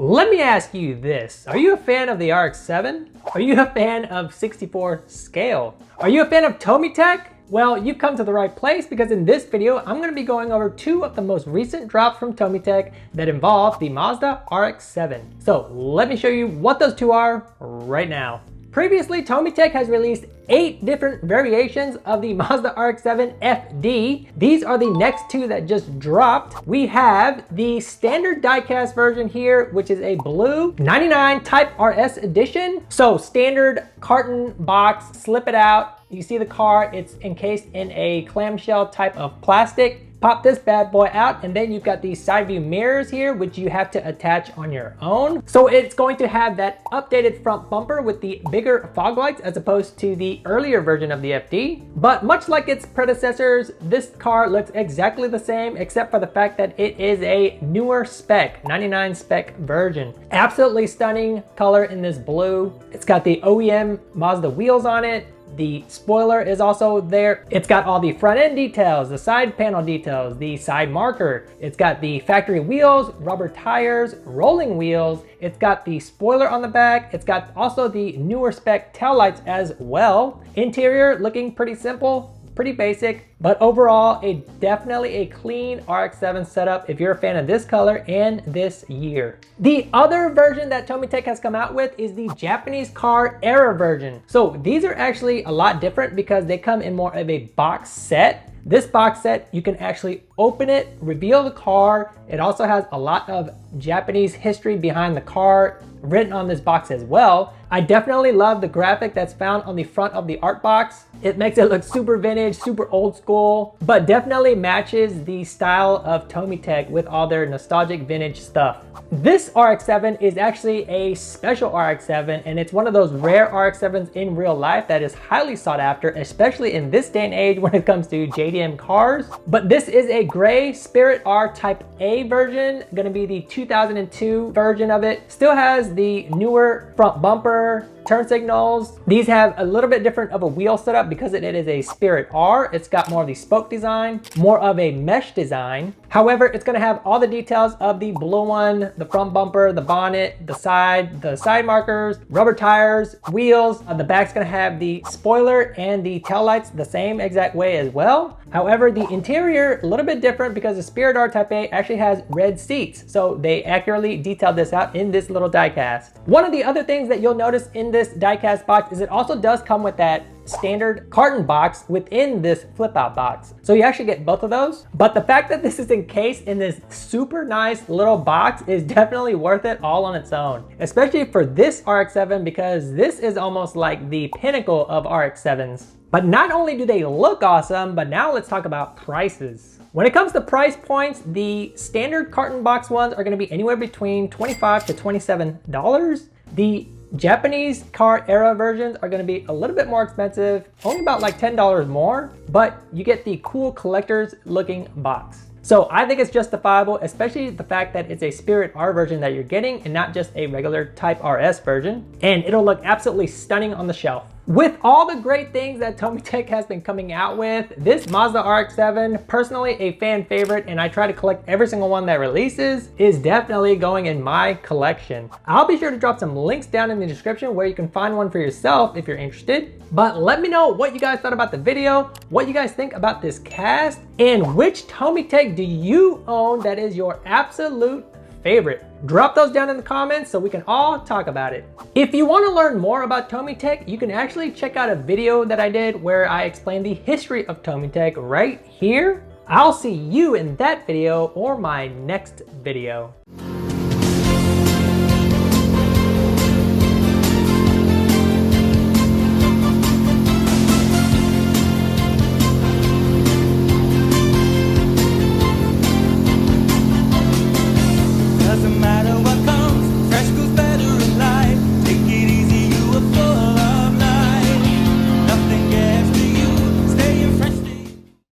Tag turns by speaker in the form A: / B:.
A: Let me ask you this. Are you a fan of the RX7? Are you a fan of 64 scale? Are you a fan of TomyTec? Well, you've come to the right place because in this video, I'm going to be going over two of the most recent drops from TomyTec that involve the Mazda RX7. So let me show you what those two are right now. Previously, TomyTec has released 8 different variations of the Mazda RX-7 FD. These are the next two that just dropped. We have the standard diecast version here, which is a blue 99 Type RS edition. So standard carton box, slip it out. You see the car, it's encased in a clamshell type of plastic. Pop this bad boy out, and then you've got these side view mirrors here, which you have to attach on your own. So it's going to have that updated front bumper with the bigger fog lights as opposed to the earlier version of the FD. But much like its predecessors, this car looks exactly the same except for the fact that it is a newer spec, 99 spec version. Absolutely stunning color in this blue. It's got the OEM Mazda wheels on it. The spoiler is also there. It's got all the front end details, the side panel details, the side marker. It's got the factory wheels, rubber tires, rolling wheels. It's got the spoiler on the back. It's got also the newer spec taillights as well. Interior looking pretty simple, pretty basic, but overall definitely a clean RX-7 setup if you're a fan of this color and this year. The other version that TomyTec has come out with is the Japanese car era version. So these are actually a lot different because they come in more of a box set. This box set, you can actually open it, reveal the car. It also has a lot of Japanese history behind the car written on this box as well. I definitely love the graphic that's found on the front of the art box. It makes it look super vintage, super old school, but definitely matches the style of TomyTec with all their nostalgic vintage stuff. This RX-7 is actually a special RX-7, and it's one of those rare RX-7s in real life that is highly sought after, especially in this day and age when it comes to JDM cars. But this is a gray Spirit R Type A version, gonna be the 2002 version of it. Still has the newer front bumper, turn signals. These have a little bit different of a wheel setup because it is a Spirit R. It's got more of the spoke design, more of a mesh design. However, it's gonna have all the details of the blue one, the front bumper, the bonnet, the side markers, rubber tires, wheels. The back's gonna have the spoiler and the taillights the same exact way as well. However, the interior, a little bit different because the Spirit R Type A actually has red seats. So they accurately detailed this out in this little diecast. One of the other things that you'll notice in this diecast box is it also does come with that standard carton box within this flip out box. So you actually get both of those. But the fact that this is encased in this super nice little box is definitely worth it all on its own, especially for this RX-7 because this is almost like the pinnacle of RX-7s. But not only do they look awesome, but now let's talk about prices. When it comes to price points, the standard carton box ones are gonna be anywhere between $25 to $27. The Japanese car era versions are gonna be a little bit more expensive, only about like $10 more, but you get the cool collector's looking box. So I think it's justifiable, especially the fact that it's a Spirit R version that you're getting and not just a regular Type RS version. And it'll look absolutely stunning on the shelf. With all the great things that TomyTec has been coming out with, this Mazda RX-7, personally a fan favorite, and I try to collect every single one that releases, is definitely going in my collection. I'll be sure to drop some links down in the description where you can find one for yourself if you're interested. But let me know what you guys thought about the video, what you guys think about this cast, and which TomyTec do you own that is your absolute favorite. Drop those down in the comments so we can all talk about it. If you want to learn more about TomyTec, you can actually check out a video that I did where I explain the history of TomyTec right here. I'll see you in that video or my next video.
B: Doesn't matter what